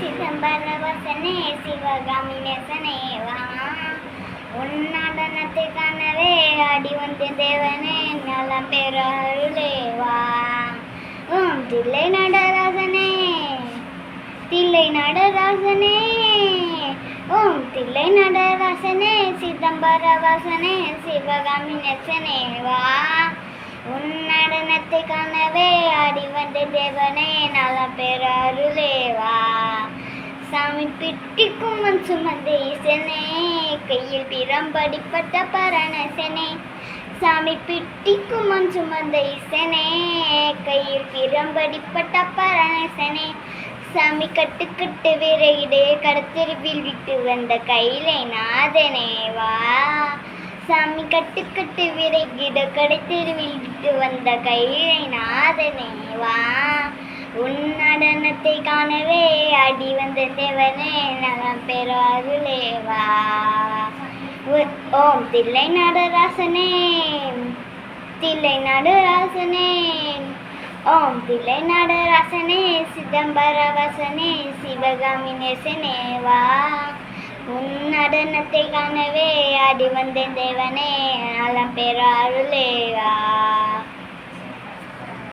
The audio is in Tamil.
சிதம்பர வசனே சிவகாமி நேசனே வா உன் நடனத்தை காணவே அடி வந்த தேவனே நலம் பெற அருளே வா ஓம் தில்லை நடராசனே தில்லை நடராசனே ஓம் தில்லை நடராசனே சிதம்பர வாசனே சிவகாமி நேசனே வா உன் நடனத்தை காணவே ஆடி வந்த தேவனே நலம் பெற அருளே வா சாமி பிட்டிக்கும் மண் சுமந்த ஈசனே கையில் பிரம்படிப்பட்ட பரணசனே சாமி பிட்டிக்கும் மண் சுமந்த ஈசனே கையில் பிரம்படிப்பட்ட பரணசனே சாமி கட்டு கட்டு விரையிடே கடத்தெருவில் விட்டு வந்த கையிலை நாதனே வா சாமி கட்டு கட்டு விரைகிட கடைத்தெருவில் விட்டு வந்த கையிலை நாதனே வா உன் நடனத்தை காணவே அடி வந்த தேவனே நலம் பெற அருளே வா ஓம் தில்லை நடராசனே தில்லை நடராசனே ஓம் தில்லை நடராசனே சிதம்பர வாசனே சிவகாமி நேசனே வா உன் நடனத்தை காணவே ஆடி வந்த தேவனே நலம் பெற அருளே வா